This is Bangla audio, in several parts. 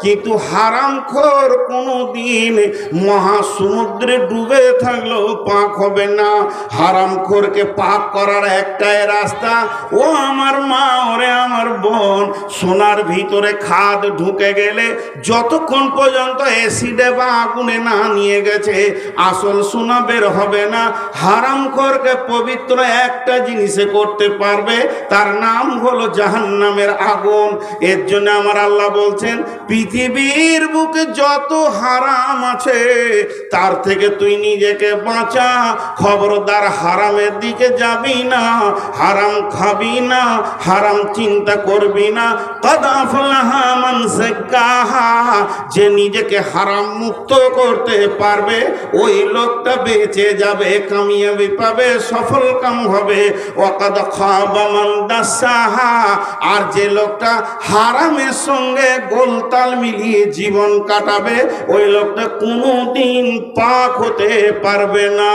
কিন্তু হারামখোর কোনোদিন মহাসমুদ্রে ডুবে থাকলেও পাক হবে না। হারামখোরকে পাক করার একটাই রাস্তা, ও আমার মা, ওরে আমার বোন, সোনার ভিতরে খাদ ঢুকে গেলে যতক্ষণ পর্যন্ত অ্যাসিডে বা আগুনে না নিয়ে গেছে আসল সোনা বের হবে না। হারামখোরকে পবিত্র একটা জিনিসে করতে পারবে, তার নাম হলো জাহান্নামের আগুন। এর জন্য আমার আল্লাহ বলছেন, পৃথিবীর বুকে যত হারাম আছে তার থেকে তুই নিজেকে বাঁচা। খবরদার হারামের দিকে যাবি না, হারাম খাবি না, হারাম চিন্তা করবি না। কদ আফলাহা মান যাক্কাহা, যে নিজেকে হারাম মুক্ত করতে পারবে ওই লোকটা বেঁচে যাবে, কামিয়াবি পাবে, সফল কাম হবে। ওয়া কদ খাবা মান দাসাহা, আর যে লোকটা হারামের সঙ্গে গোলতাল মিলিয়ে জীবন কাটাবে ওই লোকটা কোনোদিন পাক হতে পারবে না।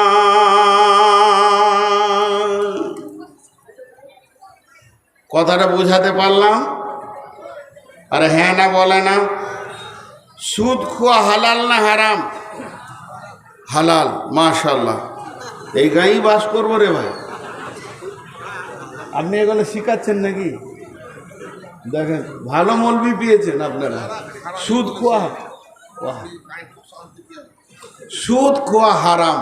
কথাটা বোঝাতে পারলাম? আরে হ্যাঁ না বলে না? সুদ খাওয়া হালাল না হারাম? হালাল। মাশাআল্লাহ, এই গাঁয়েই বাস করবো রে ভাই। আপনি এগুলো শিখাচ্ছেন নাকি? দেখেন ভালো মৌলবি পেয়েছেন আপনারা। সুদ খোয়া, সুদ খোয়া হারাম।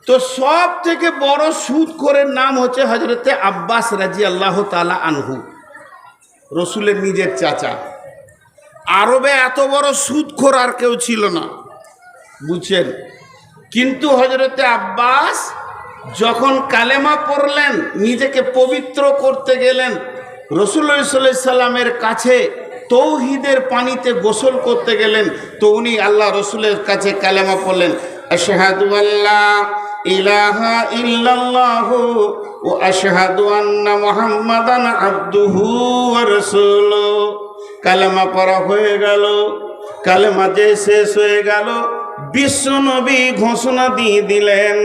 তো সব থেকে বড় সুদখোরের নাম হচ্ছে হযরতে আব্বাস রাদিয়াল্লাহু তাআলা আনহু, রসুলের নিজের চাচা। আরবে এত বড় সুদখোর আর কেউ ছিল না, বুঝছেন? কিন্তু হযরতে আব্বাস যখন কালেমা পড়লেন, নিজেকে পবিত্র করতে গেলেন, রাসূলুল্লাহ সাল্লাল্লাহু আলাইহি সাল্লামের কাছে তৌহিদের পানিতে গোসল করতে গেলেন, তো উনি আল্লাহ রসুলের কাছে কালেমা পড়লেন, আশহাদু আল্লা ইলাহা ইল্লাল্লাহু ওয়া আশহাদু আন্না মুহাম্মাদান আবদুহু ওয়া রাসূলুহু। কালেমা পড়া হয়ে গেল। কালেমা যে শেষ হয়ে গেল, বিশ্ব নবী ঘোষণা দিয়ে দিলেন,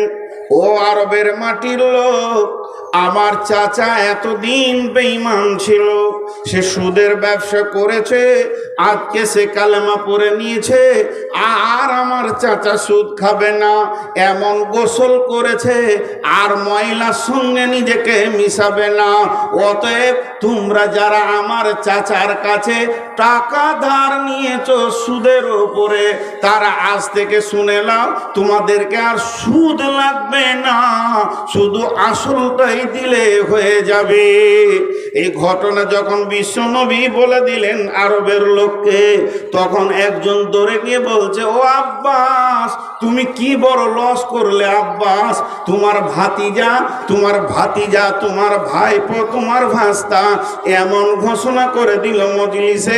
ও আরবের মাটির লোক, আমার চাচা এতদিন বেঈমান ছিল, সে সুদের ব্যবসা করেছে, আজকে সে কালেমা পড়ে নিয়েছে, আর আমার চাচা সুদ খাবে না এমন গোসল করেছে, আর ময়লার সঙ্গে নিজেকে মিশাবে না। অতএব তোমরা যারা আমার চাচার কাছে টাকা ধার নিয়েছো সুদের উপরে, তারা আজ থেকে শুনে নাও, তোমাদেরকে আর সুদ লাগবে না, শুধু আসলটাই দিলে হয়ে যাবে। এই ঘটনা যখন বিশ্বনবী বলে দিলেন আরবের লোককে, তখন একজন দৌড়ে গিয়ে বলছে, ও আব্বাস, তুমি কি বড় লস করলে আব্বাস, তোমার ভাতিজা, তোমার ভাইপো, তোমার ভাস্তা এমন ঘোষণা করে দিল মজলিসে,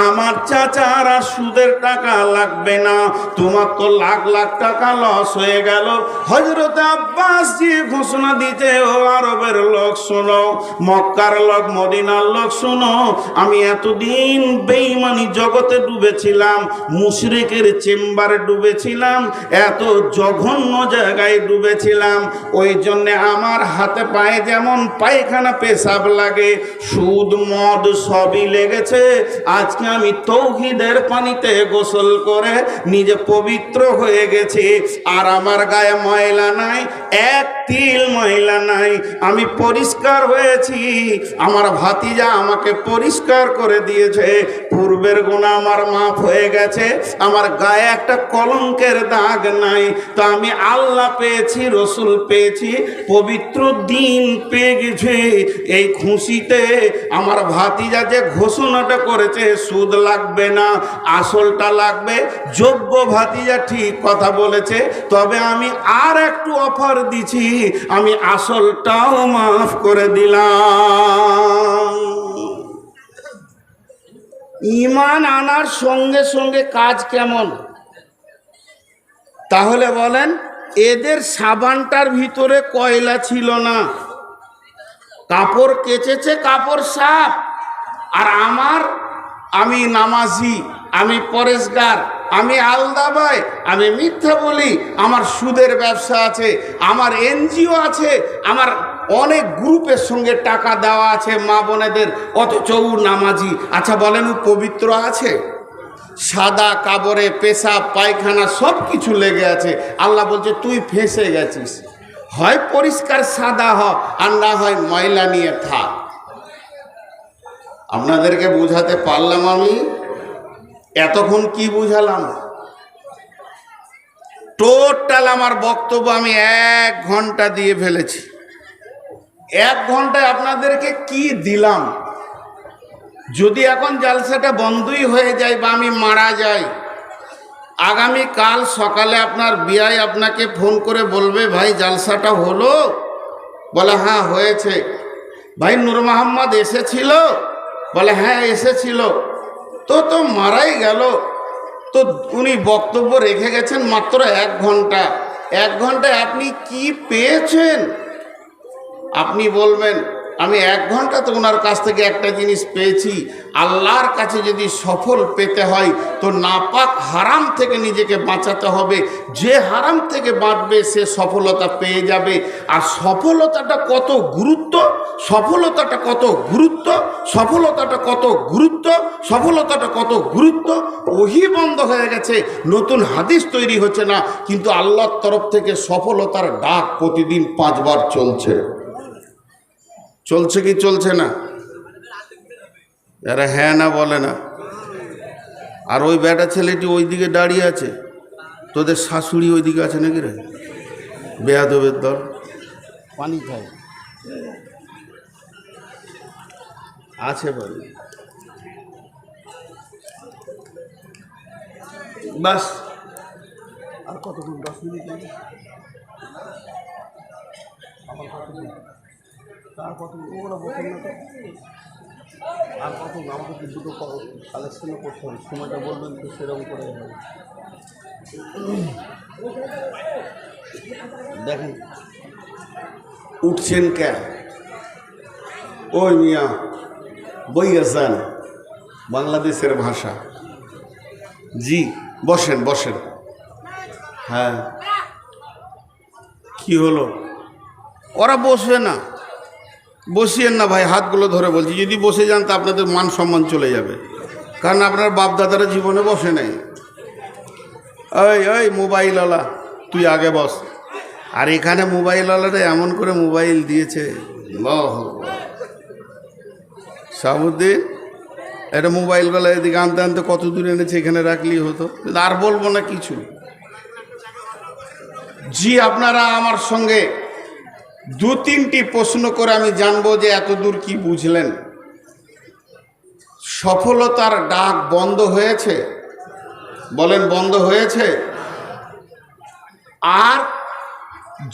আমার চাচার আর সুদের টাকা লাগবে না, তোমার তো লাখ লাখ টাকা লস হয়ে গেল। হযরত আব্বাস যে ঘোষণা দিতে, ও আরবের লোক শোনো, মক্কার লোক, মদিনার লোক শোনো, আমি এতদিন বেঈমানি জগতে ডুবেছিলাম, মুশরিকের চেম্বারে ডুবেছিলাম, এত জঘন্য জায়গায় ডুবেছিলাম, ওই জন্য আমার হাতে পায়ে যেমন পায়খানা পেশাব লাগে, সুদ মদ সবই লেগেছে। আজকে আমি তৌহিদের পানিতে গোসল করে নিজে পবিত্র হয়ে গেছি, আর আমার গায়ে ময়লা নাই, এক তিল ময়লা নাই, আমি পরিষ্কার হয়েছি। আমার ভাতিজা আমাকে পরিষ্কার করে দিয়েছে, পূর্বের গুনাহ আমার মাফ হয়ে গেছে, আমার গায়ে একটা কলঙ্কের দাগ নাই। তো আমি আল্লাহ পেয়েছি, রসুল পেয়েছি, পবিত্র দিন পেয়ে গেছি। এই খুশিতে আমার ভাতিজা যে ঘোষণাটা করেছে সুদ লাগবে না, আসলটা লাগবে, যোগ্য ভাতিজা ঠিক কথা বলেছে। তবে আমি আর একটু অফার দিছি, আমি আসলটাও মাফ করে দিলাম। ঈমান আনার সঙ্গে সঙ্গে কাজ কেমন? তাহলে বলেন, এদের সাবানটার ভিতরে কয়লা ছিল না, কাপড় কেচেছে, কাপড় সাফ। আর আমি নামাজি, আমি পরেশগার, আমি আলদাবাই, আমি মিথ্যা বলি, আমার সুদের ব্যবসা আছে, আমার এনজিও আছে, আমার অনেক গ্রুপের সঙ্গে টাকা দেওয়া আছে মা বোনেদের, অথচ ও নামাজি। আচ্ছা বলেন, ও পবিত্র আছে? সাদা কাবরে পেশাব পায়খানা সব কিছু লেগে আছে। আল্লাহ বলছে তুই ফেঁসে গেছিস, হয় পরিষ্কার সাদা হ, আর না হয় ময়লা নিয়ে থাক। আপনাদেরকে বুঝাতে পারলাম? আমি এতক্ষণ কি বুঝালাম? টোটাল আমার বক্তব্য আমি 1 ঘন্টা দিয়ে ফেলেছি। 1 ঘন্টায় আপনাদেরকে কি দিলাম? যদি এখন জালসাটা বন্ধই হয়ে যায় বা আমি মারা যাই, আগামী কাল সকালে আপনার বিআই আপনাকে ফোন করে বলবে ভাই জালসাটা হলো? বলে হ্যাঁ হয়েছে। ভাই নূর মোহাম্মদ এসেছিল? বলে হ্যাঁ এসেছিল। তো মারাই গেল। তো উনি বক্তব্য রেখে গেছেন মাত্র 1 ঘন্টা। 1 ঘন্টায় আপনি কি পেয়েছেন? আপনি বলবেন আমি 1 ঘন্টা তো ওনার কাছ থেকে একটা জিনিস পেয়েছি। আল্লাহর কাছে যদি সফল পেতে হয় তো নাপাক হারাম থেকে নিজেকে বাঁচাতে হবে। যে হারাম থেকে বাঁচবে সে সফলতা পেয়ে যাবে। আর সফলতাটা কত গুরুত্ব, সফলতাটা কত গুরুত্ব, সফলতাটা কত গুরুত্ব, সফলতাটা কত গুরুত্ব। ওহি বন্ধ হয়ে গেছে, নতুন হাদিস তৈরি হচ্ছে না, কিন্তু আল্লাহর তরফ থেকে সফলতার ডাক প্রতিদিন 5 বার চলছে। চলছে কি চলছে না? এরা হ্যাঁ না বলে না। আর ওই বেটা ছেলেটি ওইদিকে দাঁড়িয়ে আছে, তোদের শাশুড়ি ওইদিকে আছে নাকি রে? বেয়াদবের দল। পানি খায় আছে বলে বাস। আর কতক্ষণ? 10 মিনিট লাগে। আমার কতক্ষণ? তার কত ওরা বলছেন না তো। আর কত আমাকে দুটো কালেকশনও করতে হবে, সময়টা বলবেন তো সেরকম করে হবে। দেখেন উঠছেন কেন? ওই মিয়া বই আছেন বাংলাদেশের ভাষা। জি বসেন বসেন। হ্যাঁ কি হলো? ওরা বসবে না। বসিয়েন না ভাই, হাতগুলো ধরে বলছি। যদি বসে যান তা আপনাদের মান সম্মান চলে যাবে, কারণ আপনার বাপ দাদারা জীবনে বসে নাই। ওই মোবাইলওয়ালা তুই আগে বস। আর এখানে মোবাইলওয়ালারা এমন করে মোবাইল দিয়েছে, সাবুদ্দিন এটা মোবাইলগুলো এদিকে আনতে আনতে কত দূর এনেছে, এখানে রাখলেই হতো। আর বলবো না কিছু। জি আপনারা আমার সঙ্গে 2-3টি প্রশ্ন করে আমি জানবো যে এত দূর কি বুঝলেন। সফলতার ডাক বন্ধ হয়েছে? বলেন বন্ধ হয়েছে? আর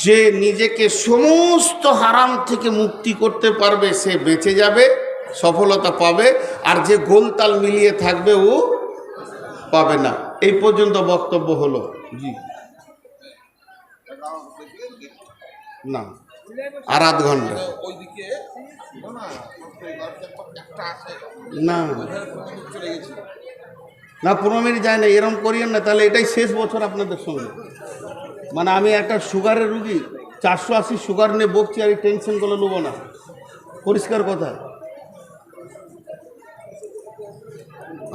যে নিজেকে সমস্ত হারাম থেকে মুক্তি করতে পারবে সে বেঁচে যাবে, সফলতা পাবে। আর যে গোলতাল মিলিয়ে থাকবে ও পাবে না। এই পর্যন্ত বক্তব্য হলো। জি না আর আধ ঘন্টা না না 15 মিনিট যায় না। এরকম করিয়েন না, তাহলে এটাই শেষ বছর আপনাদের সঙ্গে। মানে আমি একটা সুগারের রুগী, 480 সুগার নিয়ে বকছি, আর এই টেনশনগুলো নেবো না। পরিষ্কার কথা।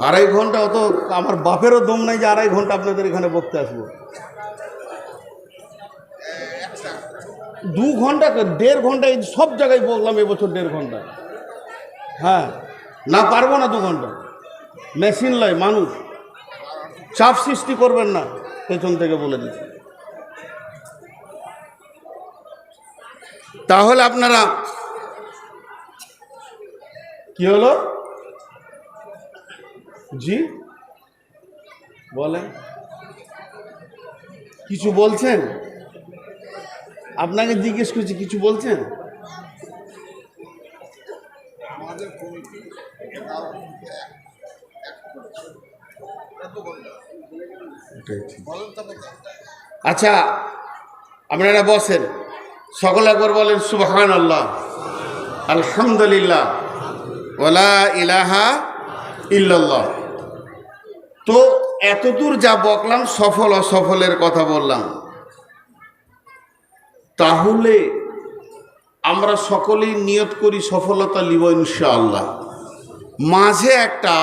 2.5 ঘন্টা অত আমার বাপেরও দম নাই যে 2.5 ঘন্টা আপনাদের এখানে বকতে আসবো। 2 ঘন্টা 1.5 ঘন্টা এই সব জায়গায় বললাম এবছর 1.5 ঘন্টা। হ্যাঁ না পারবো না 2 ঘন্টা। মেশিন লয় মানুষ, চাপ সৃষ্টি করবেন না, পেছন থেকে বলে দিচ্ছি। তাহলে আপনারা কি হলো? জি বলেন, কিছু বলছেন? আপনাকে জিজ্ঞেস করছি, কিছু বলছেন? আচ্ছা আপনারা বসেন, সকলে একবার বলেন সুবহানাল্লাহ, আলহামদুলিল্লাহ, ওয়ালা ইলাহা ইল্লাল্লাহ। তো এতদূর যা বকলাম সফল অসফলের কথা বললাম। তাহলে আমরা সকলেই নিয়ত করি সফলতা লিব ইনশাআল্লাহ। মাঝে একটা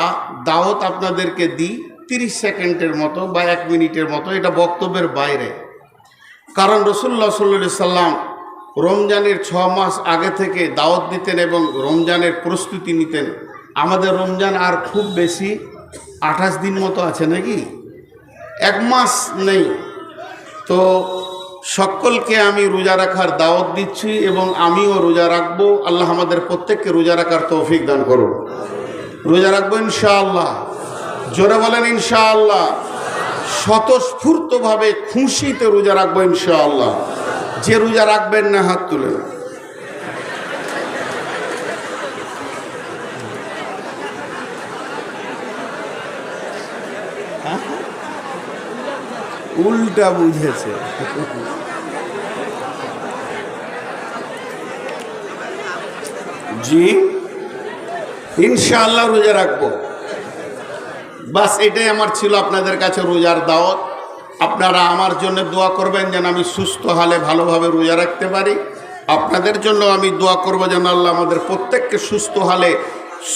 দাওয়াত আপনাদেরকে দিই, 30 সেকেন্ডের মতো বা 1 মিনিটের মতো, এটা বক্তব্যের বাইরে। কারণ রাসূলুল্লাহ সাল্লাল্লাহু আলাইহি সাল্লাম রমজানের 6 মাস আগে থেকে দাওয়াত দিতেন এবং রমজানের প্রস্তুতি নিতেন। আমাদের রমজান আর খুব বেশি 28 দিন মতো আছে নাকি, 1 মাস নেই। তো সকলকে আমি রোজা রাখার দাওয়াত দিচ্ছি এবং আমিও রোজা রাখবো। আল্লাহ আমাদের প্রত্যেককে রোজা রাখার তৌফিক দান করুন। রোজা রাখবো ইনশাআল্লাহ, জোরে বলেন ইনশাআল্লাহ। স্বতঃস্ফূর্তভাবে খুশিতে রোজা রাখবো ইনশাআল্লাহ। যে রোজা রাখবেন না হাত তুলে। উল্টা বুঝেছে। জি ইনশাআল্লাহ রোজা রাখবো। বাস এটাই আমার ছিল আপনাদের কাছে রোজার দাওয়াত। আপনারা আমার জন্য দোয়া করবেন যেন আমি সুস্থ হালে ভালোভাবে রোজা রাখতে পারি। আপনাদের জন্য আমি দোয়া করব যেন আল্লাহ আমাদের প্রত্যেককে সুস্থ হালে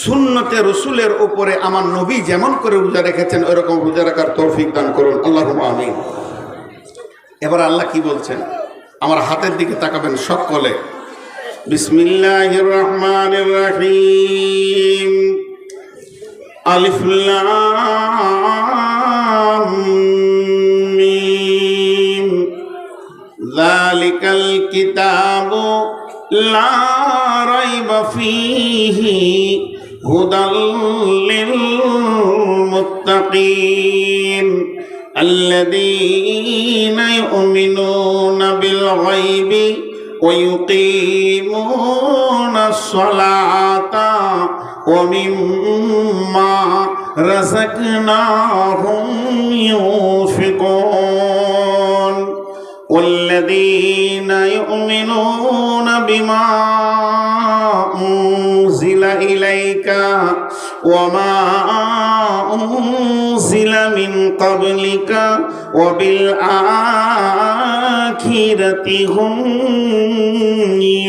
সুন্নতে রসুলের উপরে আমার নবী যেমন করে রোজা রেখেছেন ওইরকম রোজা রাখার তৌফিক দান করুন, আল্লাহুম্মা আমিন। এবার আল্লাহ কি বলছেন আমার হাতের দিকে তাকাবেন সকলে। বিসমিল্লাহির রহমানির রহিম। আলিফ লাম মিম। যালিকাল কিতাবু লা রাইবা ফীহি হুদাল লিল মুত্তাকিন আল্লাযীনা ইউমিনুনা বিল গায়বি ওয়া ইউকিমুনাস সালাতা ওয়া মিম্মা রাযাকনাহুম ইউনফিকুন والذين يؤمنون بما أنزل إليك وما أنزل من قبلك وبالآخرة هم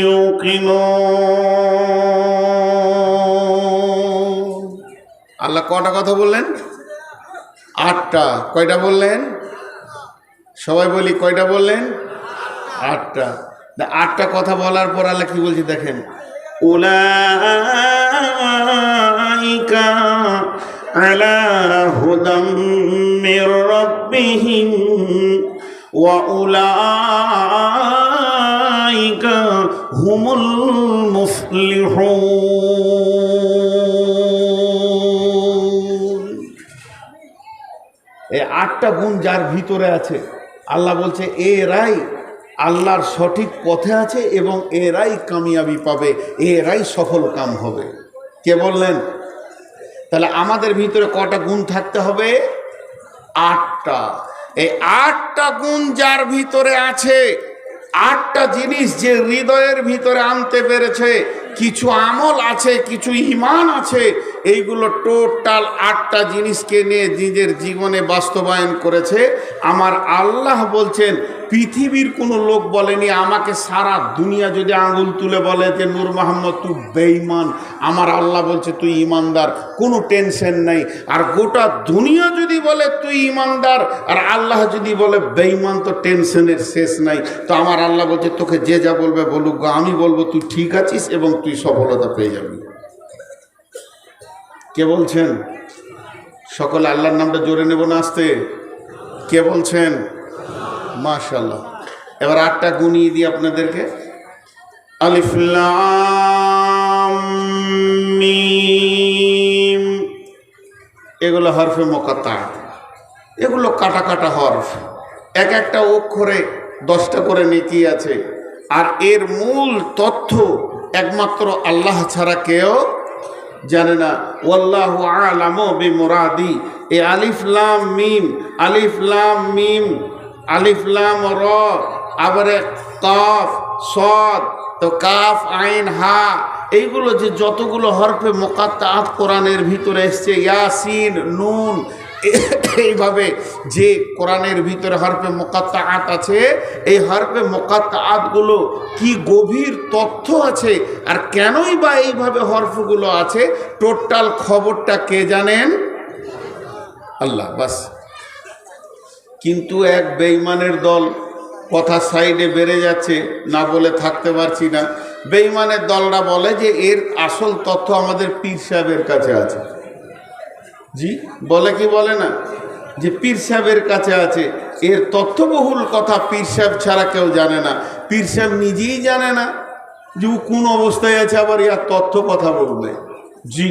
يوقنون। আল্লাহ কয়টা কথা বললেন? 8টা। কয়টা বললেন? সবাই বলি কয়টা বললেন? 8টা। 8টা কথা বলার পর আল্লাহ কি বলছে দেখেন, উলাইকা আলা হুদাম মির রাব্বিহিম ওয়া উলাইকা হুমুল মুফলিহুন। এই 8টা গুণ যার ভিতরে আছে আল্লাহ বলছে এরাই আল্লাহর সঠিক পথে আছে এবং এরাই কামিয়াবি পাবে, এরাই সফল কাম হবে। কে বললেন? তাহলে আমাদের ভিতরে কটা গুণ থাকতে হবে? 8টা। এই 8টা গুণ যার ভিতরে আছে, 8টা জিনিস যে হৃদয়ের ভিতরে আনতে পেরেছে, কিছু আমল আছে, কিছু ঈমান আছে, এইগুলো টোটাল 8টা জিনিসকে নিয়ে নিজের জীবনে বাস্তবায়ন করেছে। আমার আল্লাহ বলছেন পৃথিবীর কোনো লোক বলেনি আমাকে সারা দুনিয়া যদি আঙুল তুলে বলে যে নূর মোহাম্মদ তুই বেঈমান, আমার আল্লাহ বলছে তুই ইমানদার, কোনো টেনশন নাই। আর গোটা দুনিয়া যদি বলে তুই ইমানদার আর আল্লাহ যদি বলে বেঈমান, তো টেনশনের শেষ নাই। তো আমার আল্লাহ বলছে তোকে যে যা বলবে বলুক, আমি বলবো তুই ঠিক আছিস এবং তুই সফলতা পেয়ে যাবি। কে বলছেন? সকলে আল্লাহর নামটা জোরে নেব না আস্তে? কে বলছেন? মাশাআল্লাহ। এবার 8টা গুণিয়ে দিই আপনাদেরকে। আলিফ লাম মিম, এগুলো হরফে মুকাত্তা, এগুলো কাটা কাটা হরফ। এক একটা অক্ষরে 10টা করে নেকি আছে। আর এর মূল তথ্য একমাত্র আল্লাহ ছাড়া কেউ জানে না। ওয়াল্লাহু আ'লামু বিমুরাদি। এই আলিফ লাম মিম, আলিফ লাম মিম, আলিফ লাম র, আবার কাফ সদ, তো কাফ আইন হা, এইগুলো যে যতগুলো হরফে মুকাত্তাআত কোরআনের ভিতরে এসছে, ইয়াসিন নুন, এইভাবে যে কোরআনের ভিতরে হরফে মুকাত্তাআত আছে, এই হরফে মুকাত্তাআতগুলো কি গভীর তথ্য আছে আর কেনই বা এইভাবে হরফগুলো আছে, টোটাল খবরটা কে জানেন? আল্লাহ বাস। কিন্তু এক বেঈমানের দল, কথা সাইডে বেড়ে যাচ্ছে, না বলে থাকতে পারছি না। বেঈমানের দলরা বলে যে এর আসল তথ্য আমাদের পীর সাহেবের কাছে আছে। জি বলে কি বলে না, যে পীর সাহেবের কাছে আছে। এর তথ্যবহুল কথা পীর সাহেব ছাড়া কেউ জানে না। পীর সাহেব নিজেই জানে না যে ও কোন অবস্থায় আছে, আবার ইয়ার তথ্য কথা বলবে। জি,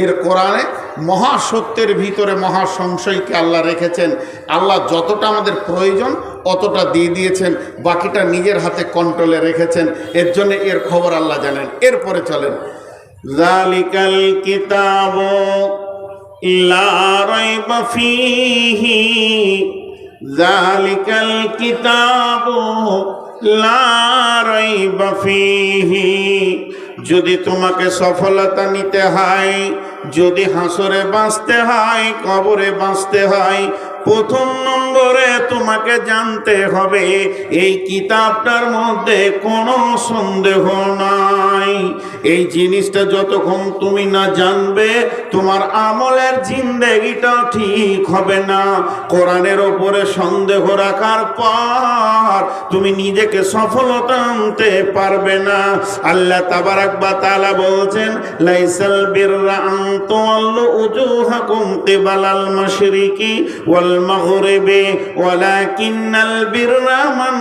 এর কোরআনে মহাসত্যের ভিতরে মহা সংশয়কে আল্লাহ রেখেছেন। আল্লাহ যতটা আমাদের প্রয়োজন অতটা দিয়ে দিয়েছেন, বাকিটা নিজের হাতে কন্ট্রোলে রেখেছেন। এর জন্য এর খবর আল্লাহ জানেন। এরপরে চলেন, যালিকাল কিতাবু লা রাইবা ফীহি, যালিকাল কিতাবু লা রাইবা ফীহি। যদি তোমাকে সফলতা নিতে হয়, যদি হাসরে বাঁচতে হয়, কবরে বাঁচতে হয়, প্রথম নম্বরে তোমাকে জানতে হবে এই কিতাবটার মধ্যে কোনো সন্দেহ নাই। এই জিনিসটা যতক্ষণ তুমি না জানবে, তোমার আমলের জিন্দেগিটাও ঠিক হবে না। কোরআনের ওপরে সন্দেহ রাখার পর তুমি নিজেকে সফলতা আনতে পারবে না। আল্লাহ তাবারাক ওয়া তাআলা বলছেন, লাইসাল বিররা আন তুওয়াল্লু উজুহাকুম কিবালাল মাশরিকি ওয়াল মাগরিবি ওয়ালাকিন্নাল বিররা মান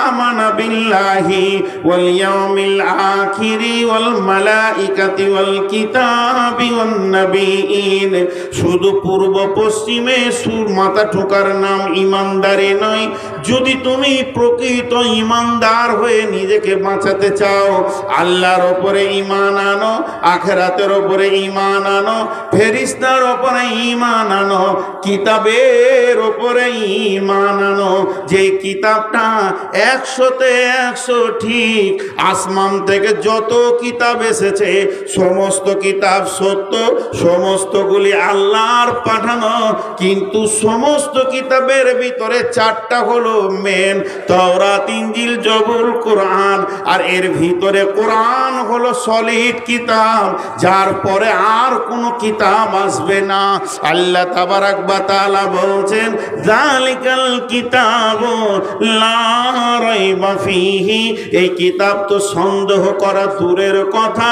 আমানা বিল্লাহি ওয়াল ইয়াউমিল আখিরি ওয়াল মালাইকাতি ওয়াল কিতাবি ওয়ান নাবিয়িন। শুধু পূর্ব পশ্চিমে সুর মাথা ঠোকার নাম ইমানদারি নয়। যদি তুমি প্রকৃত ইমানদার হয়ে নিজেকে বাঁচাতে চাও, আল্লাহর ওপরে ঈমান আনো, আখিরাতের ওপরে ঈমান আনো, ফেরেশতার ওপরে ঈমান আনো, কিতাবের ওপরে ঈমান আনো। যে কিতাবটা 100-তে 100 ঠিক। আসমান থেকে যত কিতাব এসেছে সমস্ত কিতাব সত্য, সমস্তগুলি আল্লাহর পাঠানো। কিন্তু সমস্ত কিতাবের ভিতরে 4টা হলো মেন, তাওরাত, ইনজিল, জবুর, কোরআন। আর এর ভিতরে কোরআন হলো সলিড কিতাব, যার পরে আর কোনো কিতাব আসবে না। আল্লাহ তাবারাক ওয়া তাআলা বলছেন, যালিকাল কিতাবু লা রাইবা ফীহি। এই কিতাব তো সন্দেহ করা দূরের কথা,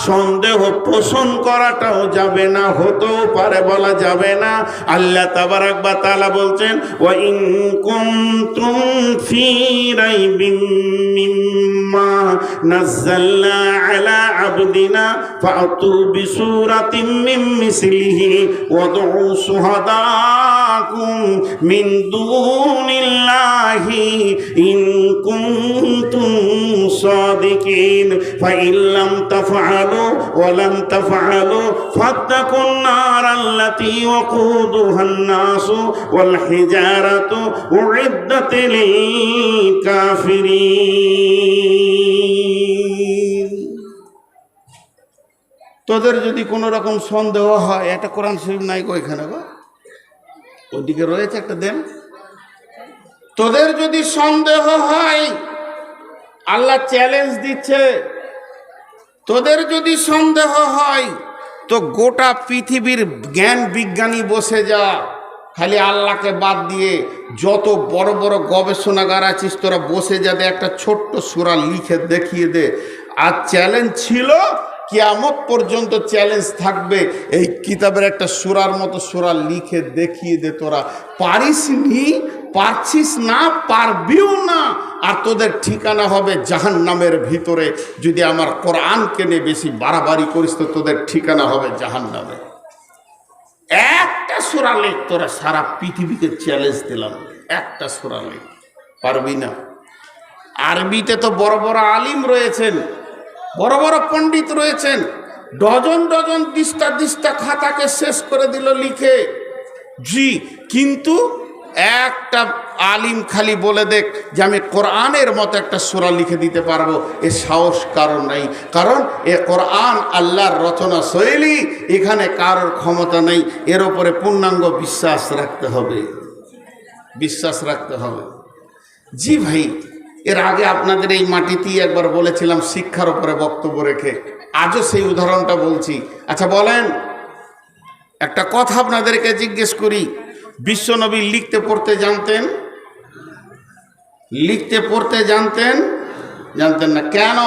সন্দেহ পোষণ করাটাও যাবে না, হতেও পারে বলা যাবে না। আল্লাহ তাবারাক ওয়া তাআলা বলছেন, ওয়া ইন কুনতুম ফী রাইবিন মিম্মা নাযালনা আলা আবদিনা ফাতু বিসূরাতিন মিন মিসলিহি ওয়াদউ শুহাদাকুম মিন দুনিল্লাহি ইন কুনতুম সাদিকিন ফাইন লাম তাফআলু ওয়া লাম তাফআলু ফাত্তাকুন নারাল্লাতী ওয়াকুদুহান নাসু ওয়াল হিজারাতু উইদ্দাত লিল কাফিরিন। তোদের যদি কোনো রকম সন্দেহ হয়, একটা কোরআন শরীফ নাই গো এখানে, গো ওদিকে রয়েছে একটা দেন। তোদের যদি সন্দেহ হয়, আল্লাহ চ্যালেঞ্জ দিচ্ছে, তোদের যদি সন্দেহ হয় তো গোটা পৃথিবীর জ্ঞান বিজ্ঞানী বসে যা, খালি আল্লাহকে বাদ দিয়ে যত বড় বড় গবেষণাগার আছিস তোরা বসে যাবে, একটা ছোট্ট সূরা লিখে দেখিয়ে দে। আর চ্যালেঞ্জ ছিল, কিয়ামত পর্যন্ত চ্যালেঞ্জ থাকবে, এই কিতাবের একটা সূরার মতো সূরা লিখে দেখিয়ে দে। তোরা পারিস নি, পারছিস না, পারবিও না। আর তোদের ঠিকানা হবে জাহান্নামের ভিতরে। যদি আমার কোরআনকে নিয়ে বেশি বাড়াবাড়ি করিস তো তোদের ঠিকানা হবে জাহান্নামে। একটা সূরা লেখ, তোরা সারা পৃথিবীকে চ্যালেঞ্জ দিলাম, একটা সূরা লেখ। পারবি না? আরবিতে তো বড় বড় আলিম রয়েছেন, বড় বড় পণ্ডিত রয়েছেন, ডজন ডজন দিস্তা দিস্তা খাতাকে শেষ করে দিল লিখে। জি, কিন্তু একটা আলিম খালি বলে দেখ যে আমি কোরআনের মতো একটা সূরা লিখে দিতে পারবো, এ সাহস কারণ নাই। কারণ এ কোরআন আল্লাহর রচনা শৈলী, এখানে কারোর ক্ষমতা নেই। এর ওপরে পূর্ণাঙ্গ বিশ্বাস রাখতে হবে, বিশ্বাস রাখতে হবে। জি ভাই, এর আগে আপনাদের এই মাটিতেই একবার বলেছিলাম শিক্ষার উপরে বক্তব্য রেখে, আজও সেই উদাহরণটা বলছি। আচ্ছা বলেন, একটা কথা আপনাদেরকে জিজ্ঞেস করি, বিশ্বনবী লিখতে পড়তে জানতেন? লিখতে পড়তে জানতেন? জানতেন না। কেন?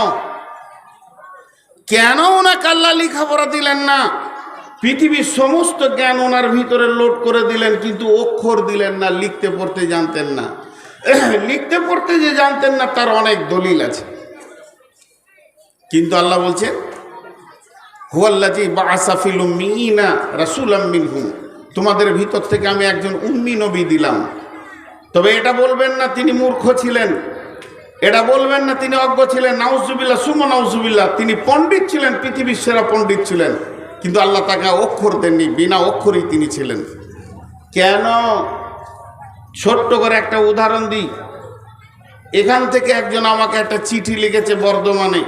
কেন ওনাকে আল্লাহ লেখাপড়া দিলেন না? পৃথিবীর সমস্ত জ্ঞান ওনার ভিতরে লোড করে দিলেন, কিন্তু অক্ষর দিলেন না, লিখতে পড়তে জানতেন না। লিখতে পড়তে যে জানতেন না তার অনেক দলিল আছে, কিন্তু আল্লাহ বলছেন হুয়াল্লাযী বাআসা ফিল উম্মিয়িনা রাসূলাম মিনহুম, তোমাদের ভিতর থেকে আমি একজন উম্মি নবী দিলাম। তবে এটা বলবেন না তিনি মূর্খ ছিলেন, এটা বলবেন না তিনি অজ্ঞ ছিলেন, নাউজুবিল্লাহ সুম্মা নাউজুবিল্লাহ, তিনি পণ্ডিত ছিলেন, পৃথিবীর সেরা পণ্ডিত ছিলেন, কিন্তু আল্লাহ তাকে অক্ষর দেননি, বিনা অক্ষরেই তিনি ছিলেন। কেন? ছোট্ট করে একটা উদাহরণ দিই। এখান থেকে একজন আমাকে একটা চিঠি লিখেছে বর্ধমানে,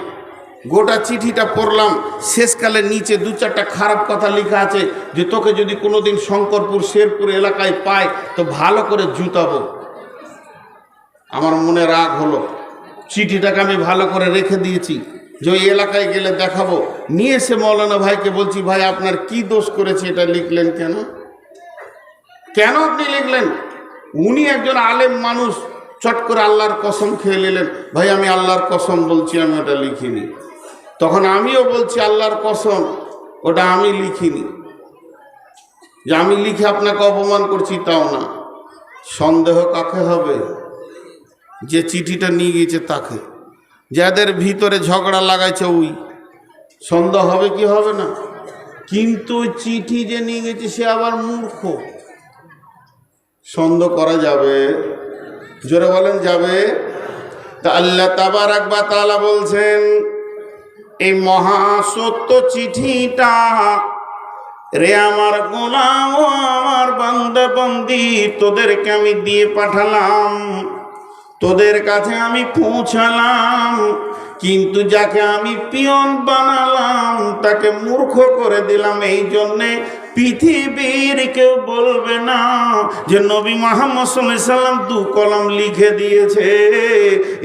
গোটা চিঠিটা পড়লাম, শেষকালে নিচে দু চারটা খারাপ কথা লেখা আছে যে তোকে যদি কোনোদিন শঙ্করপুর শেরপুর এলাকায় পায় তো ভালো করে জুতাবো। আমার মনে রাগ হলো, চিঠিটাকে আমি ভালো করে রেখে দিয়েছি যে ওই এলাকায় গেলে দেখাবো। নিয়ে এসে মৌলানা ভাইকে বলছি, ভাই আপনার কি দোষ করেছে, এটা লিখলেন কেন? কেন আপনি লিখলেন? উনি একজন আলেম মানুষ, চট করে আল্লাহর কসম খেয়ে নিলেন, ভাই আমি আল্লাহর কসম বলছি আমি ওটা লিখিনি। তখন আমিও বলছি আল্লাহর কসম ওটা আমি লিখিনি, যে আমি লিখে আপনাকে অপমান করছি তাও না। সন্দেহ কাকে হবে? যে চিঠিটা নিয়ে গিয়েছে তাকে, যাদের ভিতরে ঝগড়া লাগাইছে ওই। সন্দেহ হবে কি হবে না? কিন্তু চিঠি যে নিয়ে গেছে সে আবার মূর্খ, সন্দেহ করা যাবে? জোরে বলেন যাবে? তা আল্লাহ তাবারাক ওয়া তাআলা বলছেন এই মহা সত্য চিঠিটা রে আমার গোলাম ও আমার বান্দা বান্দি, তোদেরকে আমি দিয়ে পাঠালাম, তোদের কাছে আমি পৌঁছালাম, কিন্তু যাকে আমি পিয়ন বানালাম তাকে মূর্খ করে দিলাম। এই জন্যে পৃথিবীর কেউ বলবে না যে নবী মুহাম্মদ সাল্লাল্লাহু আলাইহি সাল্লাম দু কলম লিখে দিয়েছে।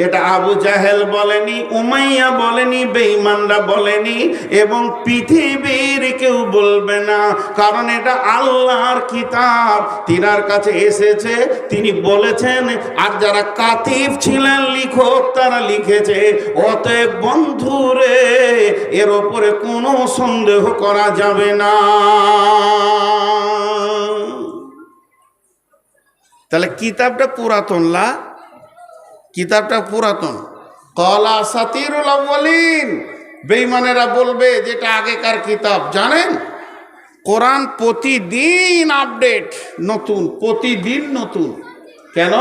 এটা আবু জাহেল বলেনি, উমাইয়া বলেনি, বেঈমানরা বলেনি, এবং পৃথিবীর কেউ বলবে না, কারণ এটা আল্লাহর কিতাব, তিনার কাছে এসেছে, তিনি বলেছেন। আর যারা কাতিব ছিলেন লিখক তারা লিখেছে। অতএব বন্ধুরে এর ওপরে কোনো সন্দেহ করা যাবে না। তাহলে কিতাবটা পুরাতন, কিতাবটা পুরাতন। ক্বালা আসাতিরুল আউয়ালিন, বেঈমানেরা বলবে যেটা আগেকার কিতাব। জানেন কোরআন প্রতিদিন আপডেট, নতুন, প্রতিদিন নতুন। কেন?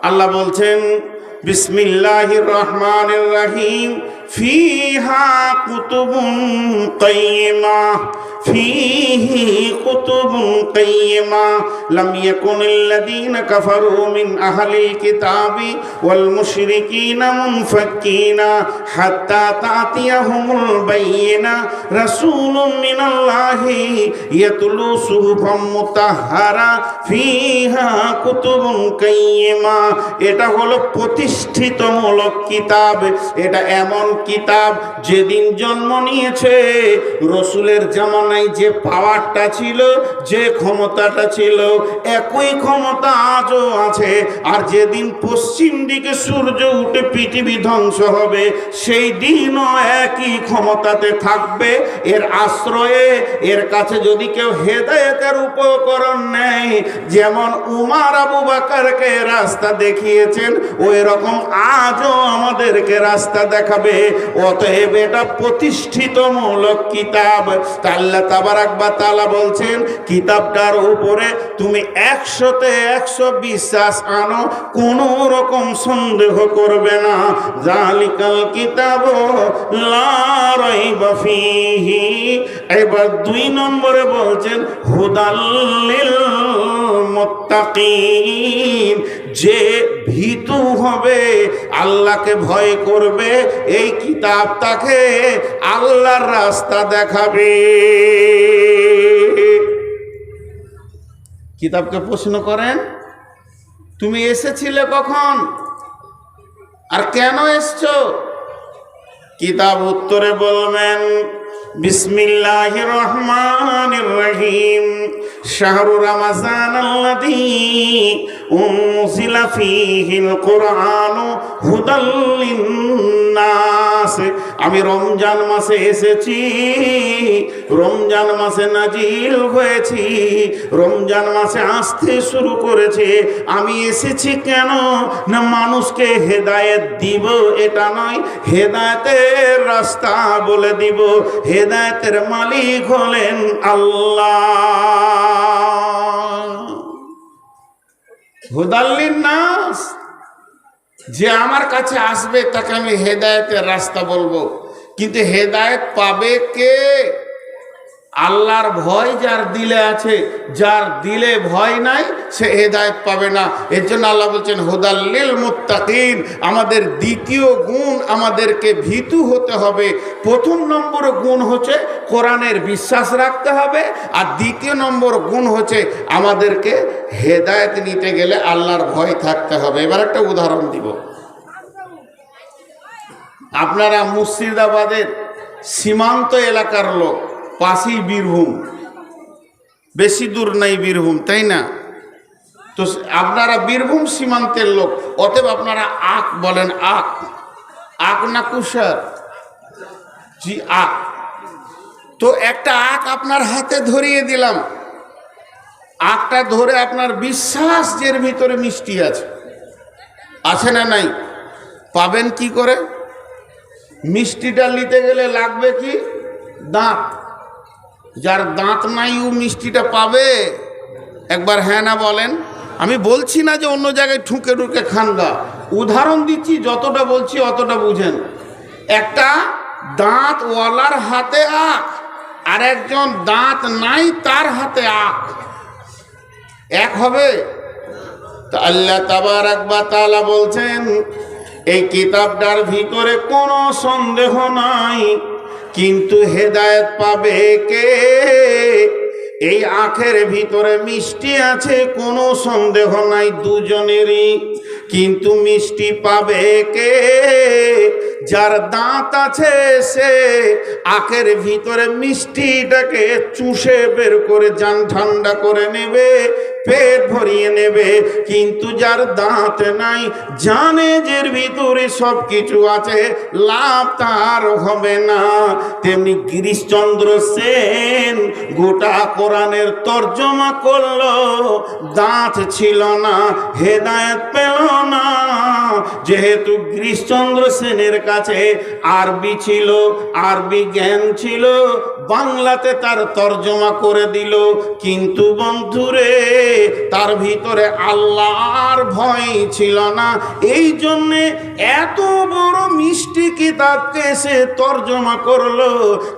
আল্লাহ বলছেন বিসমিল্লাহির রহমানির রহিম, ফিহা কুতুবুন কাইয়্যিমা, ফিহি কুতুবুন কাইয়্যিমা লাম ইয়াকুনিল্লাযীনা কাফারু মিন আহলিল কিতাবি ওয়াল মুশরিকিনা মুনফাক্কিনা হাত্তা তা'তিয়াহুমুল বায়্যিনা রাসূলুম মিনাল্লাহি ইয়াতলু সুহুফাম মুতাহহারা ফিহা কুতুবুন কাইয়্যিমা। এটা হলো প্রতিষ্ঠিতমূলক কিতাব। এটা এমন কিতাব যেদিন জন্ম নিয়েছে রসুলের জামানায় যে পাওয়ারটা ছিল, যে ক্ষমতাটা ছিল, একই ক্ষমতা আজও আছে। আর যেদিন পশ্চিম দিকে সূর্য উঠে পৃথিবী ধ্বংস হবে সেই দিনও একই ক্ষমতাতে থাকবে। এর আশ্রয়ে এর কাছে যদি কেউ হেদায়েতের উপকরণ নেয়, যেমন উমর আবু বকরকে রাস্তা দেখিয়েছেন ওই রকম আজও আমাদেরকে রাস্তা দেখাবে। অতএব এটা প্রতিষ্ঠিতমূলক কিতাব। আল্লাহ তাবারাক ওয়া তাআলা বলছেন কিতাবটার উপরে তুমি 100তে 100 বিশ্বাস আনো, কোনো রকম সন্দেহ করবে না। জালিকাল কিতাবু লা রাইবা ফীহি। এবার 2 নম্বরে বলছেন হুদাল লিল মুত্তাকিন, যে ভীতু হবে, আল্লাহকে ভয় করবে, এই কিতাব তাকে আল্লাহর রাস্তা দেখাবে। কিতাবকে প্রশ্ন করেন তুমি এসেছিলে কখন আর কেন এসছো? কিতাব উত্তরে বলবেন বিসমিল্লাহির রহমানির রহিম। শাহরু রমাযানাল্লাযী উনজিলা ফীহিল কুরআনু হুদাল লিন্নাস। আমি রমজান মাসে এসেছি, রমজান মাসে নাজিল হয়েছি, রমজান মাসে আসতে শুরু করেছে। আমি এসেছি কেন না মানুষকে হেদায়েত দিব, এটা নয়, হেদায়েতের রাস্তা বলে দিব। হেদায়েতের মালিক হলেন আল্লাহ। হুদাল্লিন নাস, যে আমার কাছে আসবে তাকে আমি হেদায়েতের রাস্তা বলবো। কিন্তু হেদায়েত পাবে কে? আল্লাহর ভয় যার দিলে আছে, যার দিলে ভয় নাই সে হেদায়েত পাবে না। এর জন্য আল্লাহ বলছেন হুদাল্লিল মুত্তাকিন। আমাদের দ্বিতীয় গুণ, আমাদেরকে ভীতু হতে হবে। প্রথম নম্বর গুণ হচ্ছে কোরআনের বিশ্বাস রাখতে হবে, আর দ্বিতীয় নম্বর গুণ হচ্ছে আমাদেরকে হেদায়েত নিতে গেলে আল্লাহর ভয় থাকতে হবে। এবার একটা উদাহরণ দিব। আপনারা মুর্শিদাবাদের সীমান্ত এলাকার লোক, পাশেই বীরভূম, বেশি দূর নাই বীরভূম, তাই না? তো আপনারা বীরভূম সীমান্তের লোক, অতএব আপনারা আখ বলেন। আখ, আখ না কুষার? জি আখ। তো একটা আখ আপনার হাতে ধরিয়ে দিলাম, আখটা ধরে আপনার বিশ্বাস যে এর ভিতরে মিষ্টি আছে, আছে না নাই? পাবেন কি করে? মিষ্টিটা নিতে গেলে লাগবে কি? দাঁত। যার দাঁত নাই ও মিষ্টিটা পাবে? একবার হ্যাঁ না বলেন। আমি বলছি না যে অন্য জায়গায় ঠুকে ঠুকে খানগা, উদাহরণ দিচ্ছি, যতটা বলছি অতটা বুঝেন। একটা দাঁতওয়ালার হাতে আখ, আর একজন দাঁত নাই তার হাতে আখ, এক হবে? তো আল্লাহ তাবারাক ওয়া তাআলা বলছেন এই কিতাবটার ভিতরে কোনো সন্দেহ নাই, কিন্তু হেদায়েত পাবে কে? এই আখের ভিতরে মিষ্টি আছে, কোনো সন্দেহ নাই দুজনেরই, কিন্তু মিষ্টি পাবে কে? যার দাঁত আছে সে আখের ভিতরে মিষ্টিটাকে চুষে বের করে জান ঠান্ডা করে নেবে, পেট ভরিয়ে নেবে। কিন্তু যার দাঁত নাই, জানে যে ভিতরে সব কিছু আছে, লাভ তার হবে না। তেমনি গিরিশচন্দ্র সেন গোটা কোরআনের তর্জমা করলো, দাঁত ছিল না, হেদায়েত পেল না। যেহেতু গিরিশচন্দ্র সেনের কাছে আরবি ছিল, আরবি জ্ঞান ছিল, বাংলাতে তার তর্জমা করে দিল। কিন্তু বন্ধুরে, তার ভিতরে আল্লাহর ভয় ছিল না, এই জন্যে এত বড় মিষ্টি কিতাবকে সে তর্জমা করলো,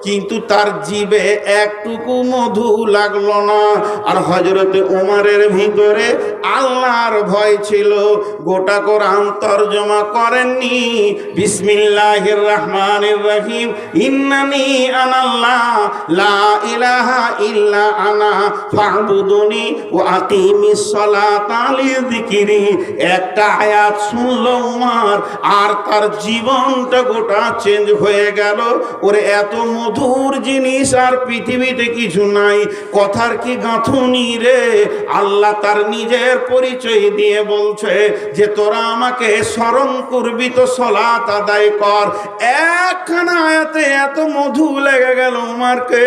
কিন্তু তার জিবে একটুকু মধু লাগলো না। আর হযরতে ওমরের ভিতরে আল্লাহর ভয় ছিল, গোটা কোরআন তর্জমা করেননি। বিসমিল্লাহির রহমানির রহিম, ইন্নানি আনাল্লাহ লা ইলাহা ইল্লা আনা ফা'বুদুনি ওয়া আকিমিস সালাতা লিযিকরি। একটা আয়াত শুনলো উমর, আর তার জীবনটা গোটা চেঞ্জ হয়ে গেল। ওরে এত মধুর জিনিস আর পৃথিবীতে কিছু নাই। কথার কি গাঁথুনি রে! আল্লাহ তার নিজের পরিচয় দিয়ে বলছে যে তোরা আমাকে স্মরণ করবি তো সালাত আদায় কর। একখানা আয়াতে এত মধু লেগে গেল উমারকে।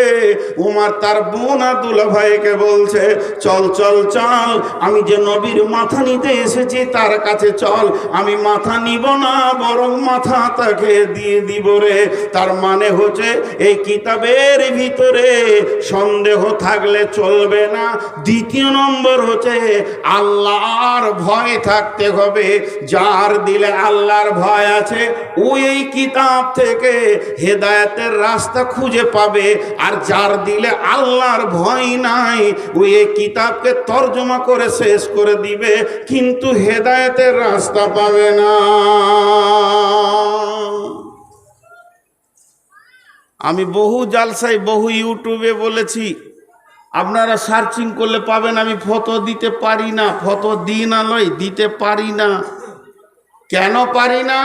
উমার তার বোন আব্দুল্লাহ ভাইকে বলছে, চল চল চল, আমি যে নবীর মাথা নিতে এসেছি তার কাছে চল। আমি মাথা নিব না, বরং মাথা তাকে দিয়ে দিব রে। তার মানে হচ্ছে এই কিতাবের ভিতরে সন্দেহ থাকলে চলবে না। দ্বিতীয় নম্বর হচ্ছে আল্লাহর ভয় থাকতে হবে। যার দিলে আল্লাহর ভয় আছে ও এই কিতাব থেকে হেদায়েতের রাস্তা খুঁজে পাবে। আর যার দিলে আল্লাহর ভয় নাই ও এই কিতাবকে তর্জমা করে শেষ করে দিবে, কিন্তু হেদায়েতের রাস্তা পাবে না। আমি বহু জালসায়, বহু ইউটিউবে বলেছি, আপনারা সার্চিং করলে পাবেন। আমি ফটো দিতে পারি না, ফটো দিই না নয়, দিতে পারি না। কেন পারি না?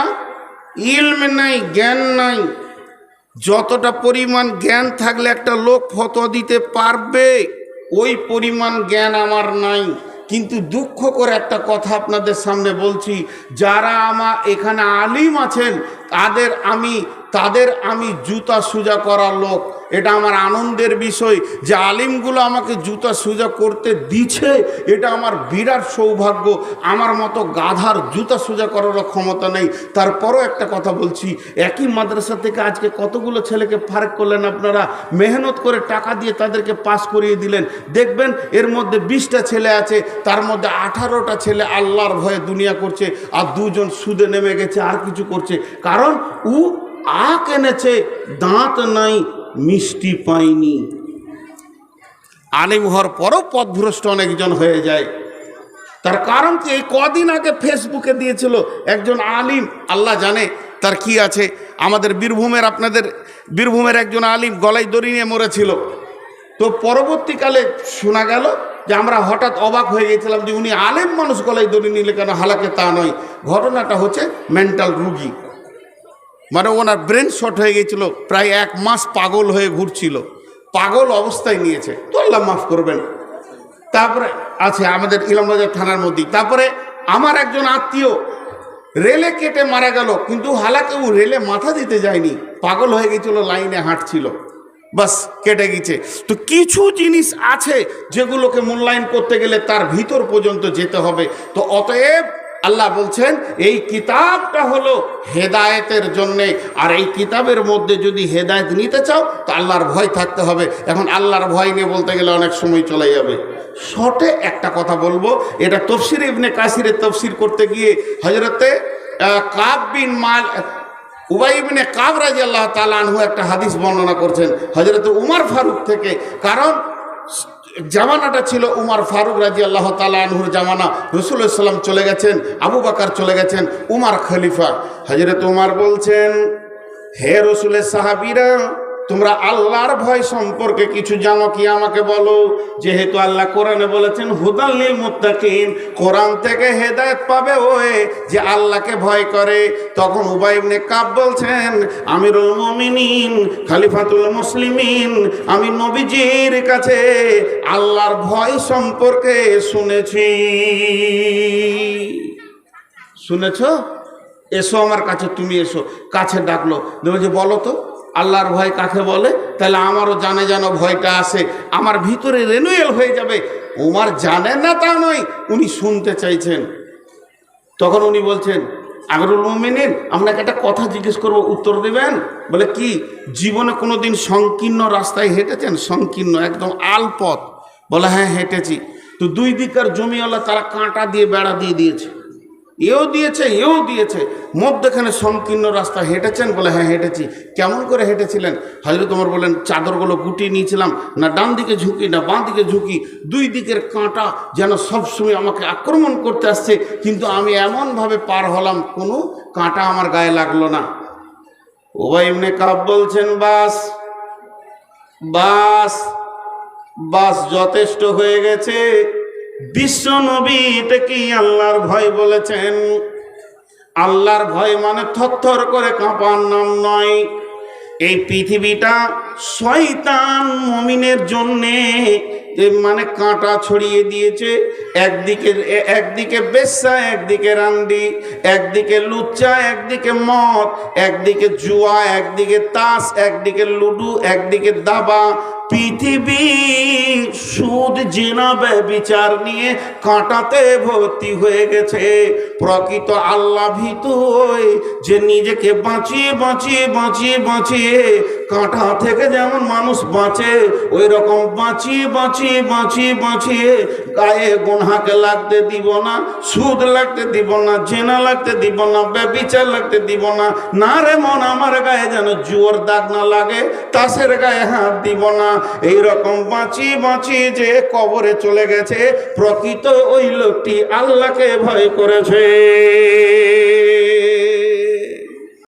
ইলম নাই, জ্ঞান নাই। যতটা পরিমাণ জ্ঞান থাকলে একটা লোক ফতোয়া দিতে পারবে ওই পরিমাণ জ্ঞান আমার নাই। কিন্তু দুঃখ করে একটা কথা আপনাদের সামনে বলছি, যারা আমার এখানে আলিম আছেন তাদের আমি জুতা সুজা করার লোক। এটা আমার আনন্দের বিষয় যে আলিমগুলো আমাকে জুতা সুজা করতে দিচ্ছে, এটা আমার বিরাট সৌভাগ্য। আমার মতো গাধার জুতা সুজা করারও ক্ষমতা নেই। তারপরও একটা কথা বলছি, একই মাদ্রাসা থেকে আজকে কতগুলো ছেলেকে ফারাক করলেন আপনারা, মেহনত করে টাকা দিয়ে তাদেরকে পাস করিয়ে দিলেন। দেখবেন এর মধ্যে 20টা ছেলে আছে, তার মধ্যে 18টা ছেলে আল্লাহর ভয়ে দুনিয়া করছে, আর 2জন সুদে নেমে গেছে আর কিছু করছে। কারণ আখ এনেছে, দাঁত নাই, মিষ্টি পাইনি। আলিম হওয়ার পরও পথভ্রষ্ট অনেকজন হয়ে যায়। তার কারণ কি, এই কদিন আগে ফেসবুকে দিয়েছিল একজন আলিম, আল্লাহ জানে তার কি আছে। আমাদের আপনাদের বীরভূমের একজন আলিম গলায় দড়ি নিয়ে মরেছিল। তো পরবর্তীকালে শোনা গেল যে আমরা হঠাৎ অবাক হয়ে গেছিলাম যে উনি আলেম মানুষ গলায় দড়ি নিলে কেন, হালাকে তা নয়। ঘটনাটা হচ্ছে মেন্টাল রুগী, মানে ওনার ব্রেন শর্ট হয়ে গেছিল, প্রায় 1 মাস পাগল হয়ে ঘুরছিল, পাগল অবস্থায় নিয়েছে, তো আল্লাহ মাফ করবেন। তারপরে আছে আমাদের ইলামবাজার থানার মধ্যে। তারপরে আমার একজন আত্মীয় রেলে কেটে মারা গেল, কিন্তু হালাকে ও রেলে মাথা দিতে যায়নি, পাগল হয়ে গেছিল, লাইনে হাঁটছিল, বাস কেটে গেছে। তো কিছু জিনিস আছে যেগুলোকে মূল্যায়ন করতে গেলে তার ভিতর পর্যন্ত যেতে হবে। তো অতএব আল্লাহ বলছেন এই কিতাবটা হলো হেদায়েতের জন্যে, আর এই কিতাবের মধ্যে যদি হেদায়েত নিতে চাও তো আল্লাহর ভয় থাকতে হবে। এখন আল্লাহর ভয় নিয়ে বলতে গেলে অনেক সময় চলে যাবে। শর্টে একটা কথা বলবো, এটা তফসির ইবনে কাসিরের তফসির করতে গিয়ে হযরতে কাব বিন উবাই ইবনে কাব রাদিয়াল্লাহু তাআলা আনহু একটা হাদিস বর্ণনা করছেন হযরতে উমর ফারুক থেকে। কারণ জামানাটা ছিল উমর ফারুক রাদিয়াল্লাহু তাআলা আনহুর জামানা, রাসূলুল্লাহ সাল্লাল্লাহু আলাইহি ওয়াসাল্লাম চলে গেছেন, আবু বকর চলে গেছেন, উমর খলিফা। হযরত উমর বলছেন, হে রাসূলের সাহাবীরা, তোমরা আল্লাহর ভয় সম্পর্কে কিছু জানো কি আমাকে বলো। যেহেতু আল্লাহ কোরআনে বলেছেন হুদাল লিল মুত্তাকিন, কোরআন থেকে হেদায়েত পাবে ওই যে আল্লাহকে ভয় করে। তখন উবাই ইবনে কাব বলছেন, আমিরুল মুমিনিন, খলিফাতুল মুসলিমিন, আমি নবীজির কাছে আল্লাহর ভয় সম্পর্কে শুনেছ, এসো আমার কাছে, তুমি এসো। কাছে ডাকলো, যে বলো তো আল্লাহর ভয় কাকে বলে, তাহলে আমারও জানে যেন ভয়টা আসে, আমার ভিতরে রেনুয়েল হয়ে যাবে। উমর জানেন না তা নয়, উনি শুনতে চাইছেন। তখন উনি বলছেন, আমিরুল মুমিনিন, আপনাকে একটা কথা জিজ্ঞেস করবো, উত্তর দেবেন? বলে কি? জীবনে কোনোদিন সংকীর্ণ রাস্তায় হেঁটেছেন? সংকীর্ণ একদম আলপথ? বলে হ্যাঁ হেঁটেছি। তো 2 দিকের জমিওয়ালা তারা কাঁটা দিয়ে বেড়া দিয়ে দিয়েছে, এও দিয়েছে এও দিয়েছে, মধ্যখানে সংকীর্ণ রাস্তা হেঁটেছেন? বলে হ্যাঁ হেঁটেছি। কেমন করে হেঁটেছিলেন? হযরত ওমর বলেন, চাদরগুলো গুটিয়ে নিয়েছিলাম, না ডান দিকে ঝুঁকি না বাঁ দিকে ঝুঁকি, 2 দিকের কাঁটা যেন সবসময় আমাকে আক্রমণ করতে আসছে, কিন্তু আমি এমনভাবে পার হলাম কোনো কাঁটা আমার গায়ে লাগলো না। উবাই ইবনে কাব বলছেন, বাস বাস বাস যথেষ্ট হয়ে গেছে। বিশ্ব নবী এটা কি আল্লাহর ভয় বলেছেন? আল্লাহর ভয় মানে থরথর করে কাঁপার নাম নয়। এই পৃথিবীটা শয়তান মুমিনের জন্যে মানে কাঁটা ছড়িয়ে দিয়েছে। একদিকে বেশ্যা, একদিকে রান্ডি, একদিকে লুচ্চা, একদিকে মদ, একদিকে জুয়া, একদিকে তাস, একদিকে লুডু, একদিকে দাবা। পৃথিবী সুদ জিনা ব্যভিচার নিয়ে কাঁটাতে ভর্তি হয়ে গেছে। প্রকৃত আল্লাহ ভীতু ওই যে নিজেকে বাঁচিয়ে বাঁচিয়ে বাঁচিয়ে বাঁচিয়ে কাঁটা থেকে যেমন মানুষ বাঁচে, ওই রকম বাঁচিয়ে বাঁচিয়ে বাঁচিয়ে বাঁচিয়ে গায়ে গুনহাকে লাগতে দিব না, সুদ লাগতে দিব না, জেনা লাগতে দিব না, ব্যভিচার লাগতে দিব না। না রে মন, আমার গায়ে যেন জুয়োর দাগ না লাগে, তাসের গায়ে হাত দিব না। এইরকম বাঁচিয়ে বাঁচিয়ে যে কবরে চলে গেছে, প্রকৃত ওই লোকটি আল্লাহকে ভয় করেছে।